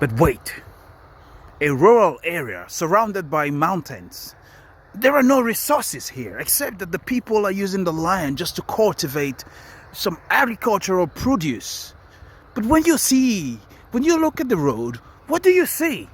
But wait, a rural area surrounded by mountains. There are no resources here except that the people are using the land just to cultivate some agricultural produce. But when you look at the road, what do you see?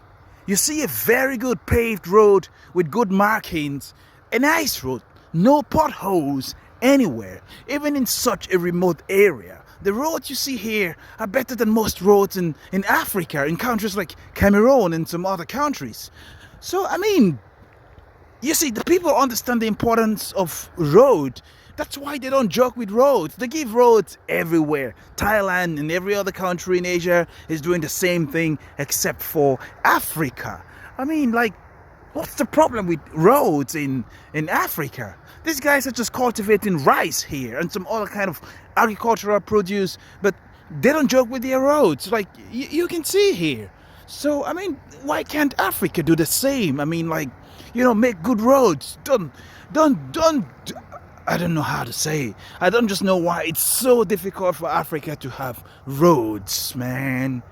You see a very good paved road with good markings, a nice road, no potholes anywhere, even in such a remote area. The roads you see here are better than most roads in Africa, in countries like Cameroon and some other countries. So, you see, the people understand the importance of road. That's why they don't joke with roads. They give roads everywhere. Thailand and every other country in Asia is doing the same thing except for Africa. What's the problem with roads in Africa? These guys are just cultivating rice here and some other kind of agricultural produce, but they don't joke with their roads like you can see here. So, why can't Africa do the same? Make good roads. Don't. I don't know how to say. I don't just know why it's so difficult for Africa to have roads, man.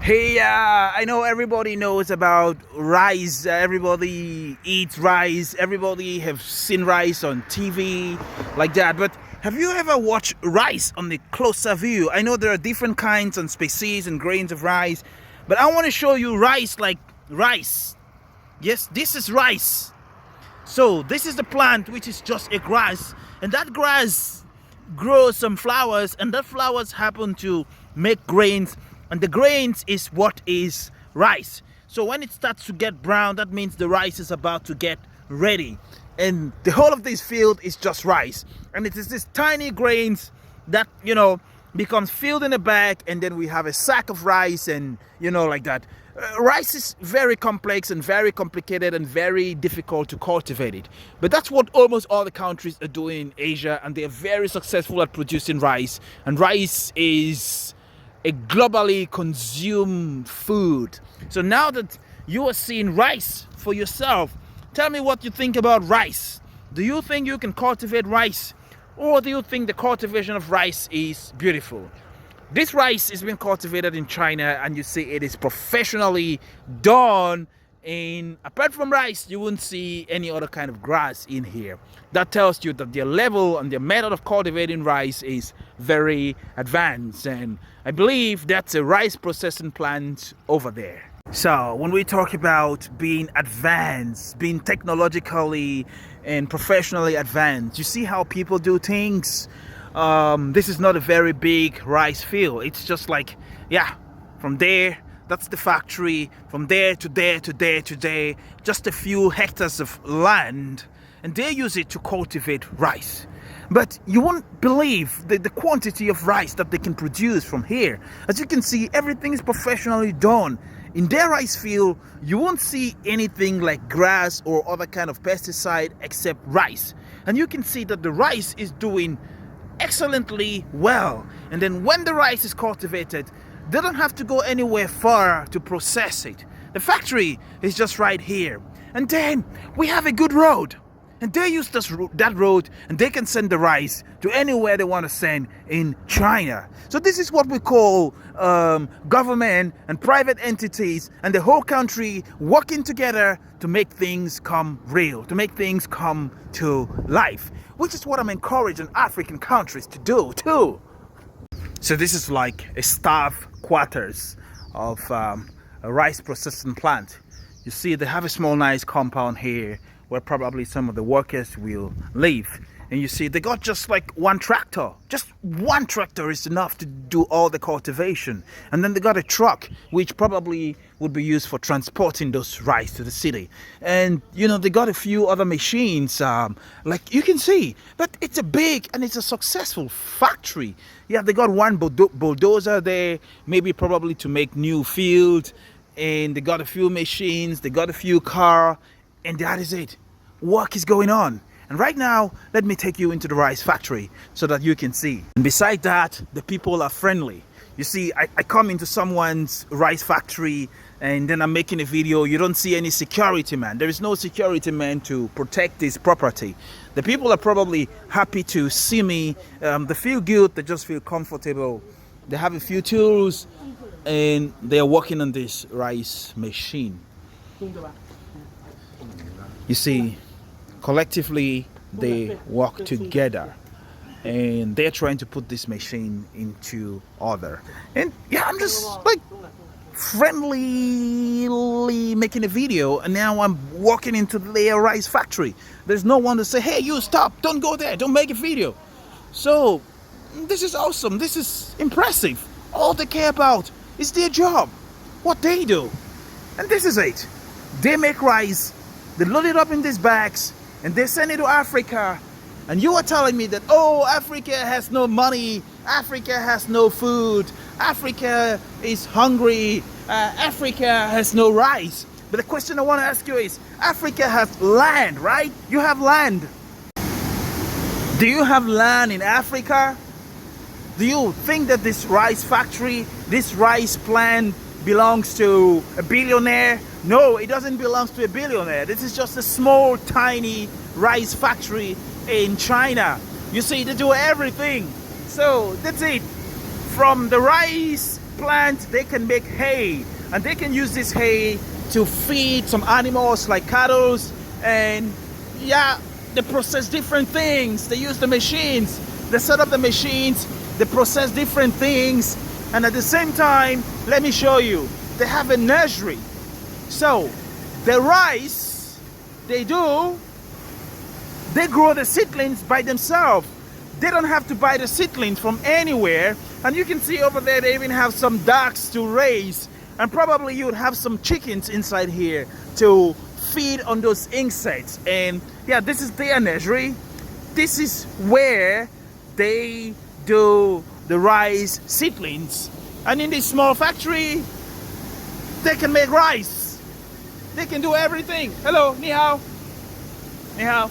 Hey, I know everybody knows about rice. Everybody eats rice. Everybody have seen rice on TV like that. But have you ever watched rice on the closer view? I know there are different kinds and species and grains of rice, but I want to show you rice like rice. Yes, this is rice. So this is the plant, which is just a grass, and that grass grows some flowers, and that flowers happen to make grains, and the grains is what is rice. So when it starts to get brown, that means the rice is about to get ready, and the whole of this field is just rice, and it is these tiny grains that becomes filled in a bag, and then we have a sack of rice, and like that. Rice is very complex and very complicated and very difficult to cultivate it. But that's what almost all the countries are doing in Asia, and they are very successful at producing rice. And rice is a globally consumed food. So now that you are seeing rice for yourself, tell me what you think about rice. Do you think you can cultivate rice? Or do you think the cultivation of rice is beautiful? This rice is being cultivated in China, and you see it is professionally done. Apart from rice, you won't see any other kind of grass in here. That tells you that their level and their method of cultivating rice is very advanced, and I believe that's a rice processing plant over there. So when we talk about being advanced, being technologically and professionally advanced, you see how people do things. This is not a very big rice field. It's just like, from there, that's the factory, from there to there to there to there, just a few hectares of land, and they use it to cultivate rice. But you won't believe the quantity of rice that they can produce from here. As you can see, everything is professionally done. In their rice field, you won't see anything like grass or other kind of pesticide except rice. And you can see that the rice is doing excellently well. And then when the rice is cultivated, they don't have to go anywhere far to process it. The factory is just right here. And then we have a good road, and they use that road, and they can send the rice to anywhere they want to send in China. So this is what we call government and private entities and the whole country working together to make things come real, to make things come to life, which is what I'm encouraging African countries to do too. So this is like a staff quarters of a rice processing plant. You see, they have a small nice compound here where probably some of the workers will live. And you see, they got just like one tractor. Just one tractor is enough to do all the cultivation. And then they got a truck, which probably would be used for transporting those rice to the city. And, they got a few other machines, like you can see. But it's a big and it's a successful factory. Yeah, they got one bulldozer there, maybe probably to make new fields. And they got a few machines, they got a few cars, and that is it. Work is going on. And right now, let me take you into the rice factory so that you can see. And beside that, the people are friendly. You see, I come into someone's rice factory and then I'm making a video. You don't see any security man. There is no security man to protect this property. The people are probably happy to see me. They feel good. They just feel comfortable. They have a few tools and they are working on this rice machine. You see, collectively they work together, and they're trying to put this machine into order. And yeah, I'm just like friendly making a video, and now I'm walking into the rice factory. There's no one to say, hey, you stop, don't go there, don't make a video. So this is awesome, this is impressive. All they care about is their job, what they do. And this is it. They make rice, they load it up in these bags, and they send it to Africa. And you are telling me that, oh, Africa has no money, Africa has no food, Africa is hungry, Africa has no rice. But the question I want to ask you is, Africa has land, right? You have land. Do you have land in Africa? Do you think that this rice factory, this rice plant belongs to a billionaire? No, it doesn't belong to a billionaire. This is just a small, tiny rice factory in China. You see, they do everything. So that's it. From the rice plant, they can make hay, and they can use this hay to feed some animals like cattle. And yeah, they process different things. They use the machines. They set up the machines. They process different things. And at the same time, let me show you, they have a nursery. So the rice they grow the seedlings by themselves. They don't have to buy the seedlings from anywhere. And you can see over there, they even have some ducks to raise. And probably you would have some chickens inside here to feed on those insects. And yeah, this is their nursery. This is where they do the rice seedlings. And in this small factory, they can make rice. They can do everything. Hello, ni hao. Ni hao.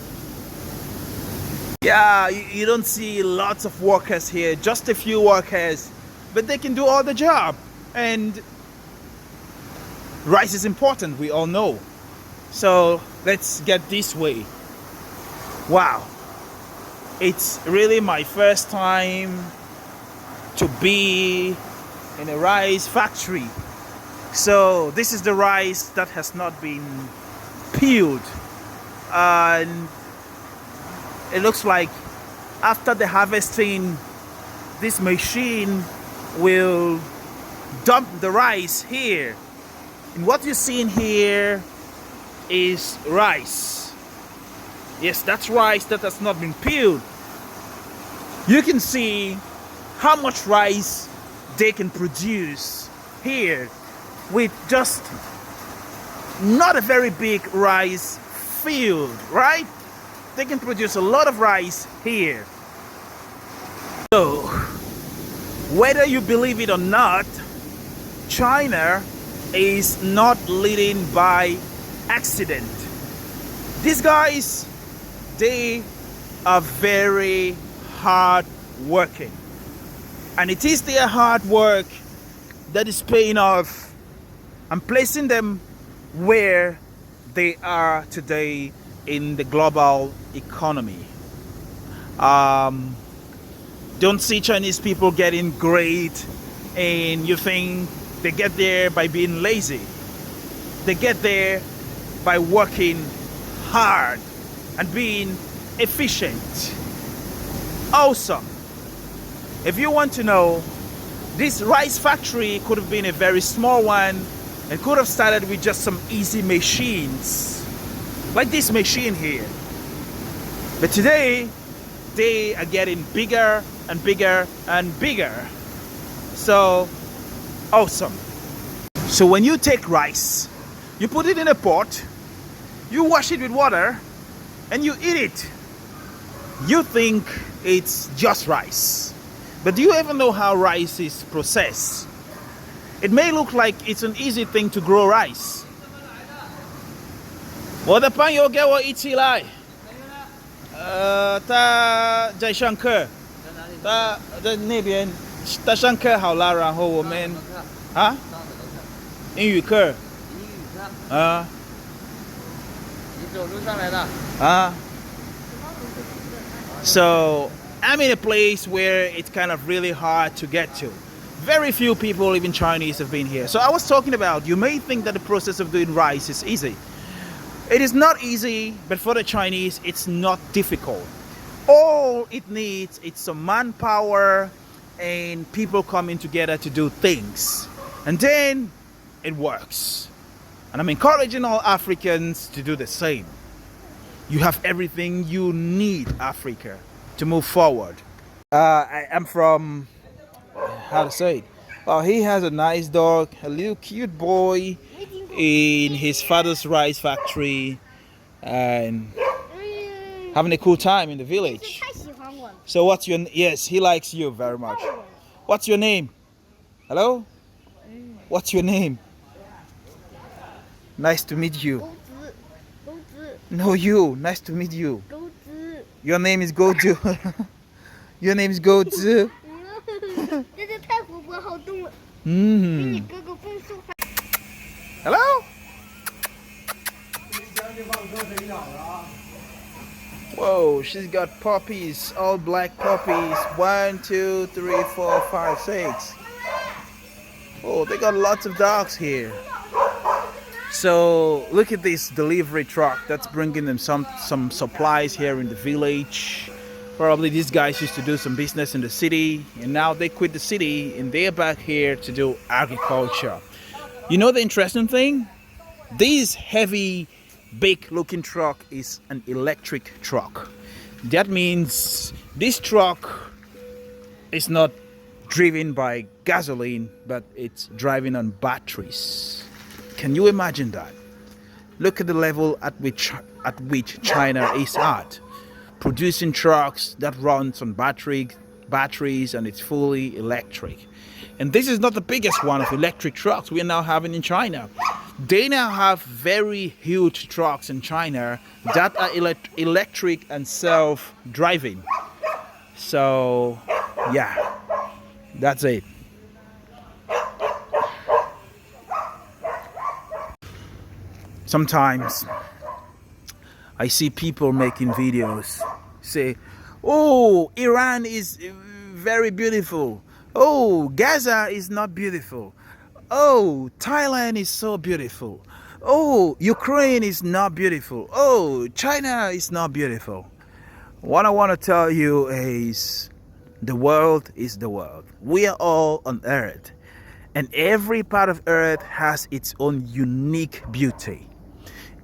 Yeah, you don't see lots of workers here, just a few workers, but they can do all the job. And rice is important, we all know. So let's get this way. Wow, it's really my first time to be in a rice factory. So this is the rice that has not been peeled, and it looks like after the harvesting, this machine will dump the rice here. And what you're seeing here is rice. Yes, that's rice that has not been peeled. You can see how much rice they can produce here with just not a very big rice field, right? They can produce a lot of rice here. So, whether you believe it or not, China is not leading by accident. These guys, they are very hard working. And it is their hard work that is paying off and placing them where they are today in the global economy. Don't see Chinese people getting great and you think they get there by being lazy. They get there by working hard and being efficient. Also, if you want to know, this rice factory could have been a very small one. It could have started with just some easy machines, like this machine here. But today, they are getting bigger and bigger and bigger. So, awesome. So when you take rice, you put it in a pot, you wash it with water, and you eat it. You think it's just rice. But do you ever know how rice is processed? It may look like it's an easy thing to grow rice. 我的朋友给我一起来，他在上课，他在那边，他上课好了，然后我们啊，英语课，啊，你走路上来的啊。So I'm in a place where it's kind of really hard to get to. Very few people, even Chinese, have been here. So I was talking about, you may think that the process of doing rice is easy. It is not easy, but for the Chinese, it's not difficult. All it needs is some manpower and people coming together to do things. And then it works. And I'm encouraging all Africans to do the same. You have everything you need, Africa, to move forward. I am from, how to say it? Well, he has a nice dog, a little cute boy in his father's rice factory, and having a cool time in the village. So what's your, yes, he likes you very much. What's your name? Hello? What's your name? Nice to meet you. No, you. Nice to meet you. Your name is Goju. Your name is Goju. Hello? Whoa, she's got puppies, all black puppies. 1, 2, 3, 4, 5, 6. Oh, they got lots of dogs here. So look at this delivery truck that's bringing them some supplies here in the village. Probably these guys used to do some business in the city, and now they quit the city and they're back here to do agriculture. You know the interesting thing? This heavy, big looking truck is an electric truck. That means this truck is not driven by gasoline, but it's driving on batteries. Can you imagine that? Look at the level at which China is at, producing trucks that runs on batteries, and it's fully electric. And this is not the biggest one of electric trucks we are now having in China. They now have very huge trucks in China that are electric and self-driving. So yeah, that's it. Sometimes I see people making videos say, oh, Iran is very beautiful. Oh, Gaza is not beautiful. Oh, Thailand is so beautiful. Oh, Ukraine is not beautiful. Oh, China is not beautiful. What I want to tell you is the world is the world. We are all on Earth. And every part of Earth has its own unique beauty.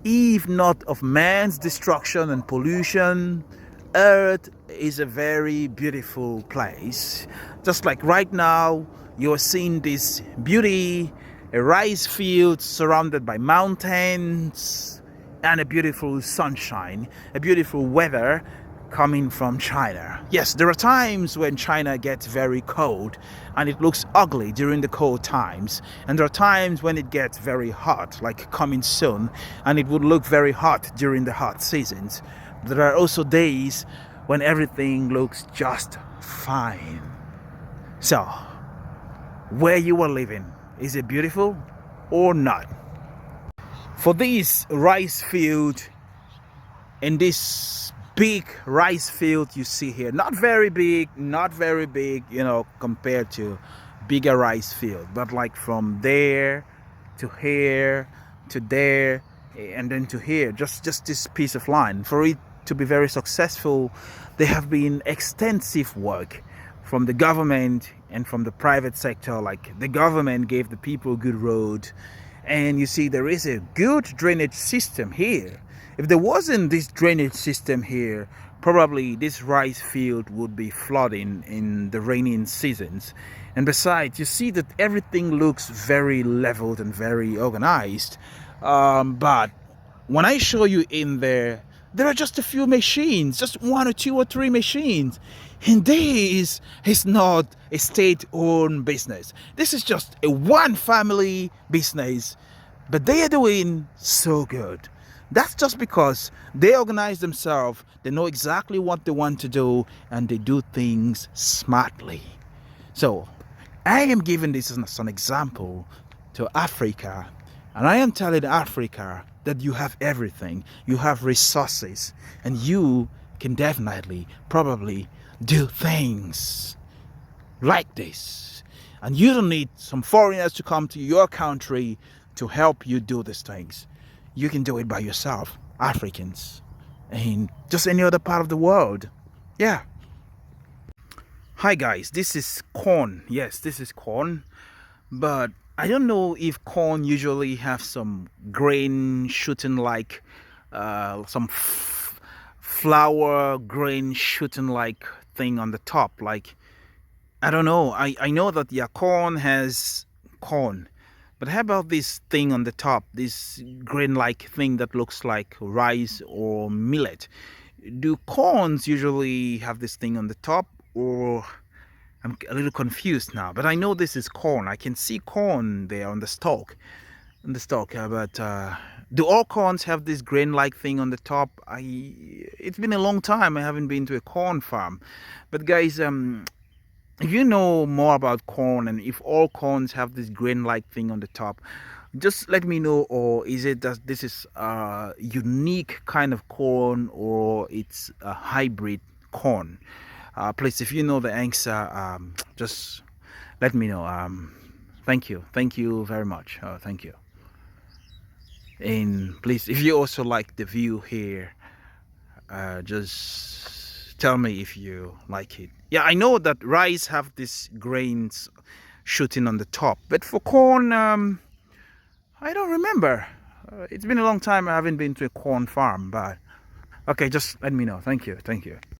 If not of man's destruction and pollution, Earth is a very beautiful place. Just like right now, you are seeing this beauty, a rice field surrounded by mountains and a beautiful sunshine, a beautiful weather coming from China. Yes, there are times when China gets very cold and it looks ugly during the cold times, and there are times when it gets very hot, like coming soon, and it would look very hot during the hot seasons. There are also days when everything looks just fine. So, where you are living, is it beautiful or not? For this rice field, in this big rice field you see here, not very big, you know, compared to bigger rice field, but like from there to here to there and then to here, just this piece of land. For it to be very successful, there have been extensive work from the government and from the private sector. Like the government gave the people good road, and you see there is a good drainage system here. If there wasn't this drainage system here, probably this rice field would be flooding in the rainy seasons. And besides, you see that everything looks very leveled and very organized. But when I show you in there, there are just a few machines, just 1 or 2 or 3 machines. And this is not a state-owned business. This is just a one family business, but they are doing so good. That's just because they organize themselves, they know exactly what they want to do, and they do things smartly. So I am giving this as an example to Africa, and I am telling Africa that you have everything, you have resources, and you can definitely, probably do things like this. And you don't need some foreigners to come to your country to help you do these things. You can do it by yourself, Africans, in just any other part of the world. Yeah. Hi guys, this is corn. Yes, this is corn. But I don't know if corn usually have some grain shooting like some flour grain shooting like thing on the top. Like, I don't know. I know that yeah, corn has corn. But how about this thing on the top, this grain-like thing that looks like rice or millet? Do corns usually have this thing on the top, or I'm a little confused now? But I know this is corn. I can see corn there on the stalk, but do all corns have this grain-like thing on the top? It's been a long time. I haven't been to a corn farm, but guys, if you know more about corn and if all corns have this grain-like thing on the top, just let me know. Or is it that this is a unique kind of corn, or it's a hybrid corn? Please, if you know the answer, just let me know. Thank you very much. Thank you. And please, if you also like the view here, just tell me if you like it. Yeah, I know that rice have these grains shooting on the top, but for corn, I don't remember. It's been a long time. I haven't been to a corn farm, but okay, just let me know. Thank you.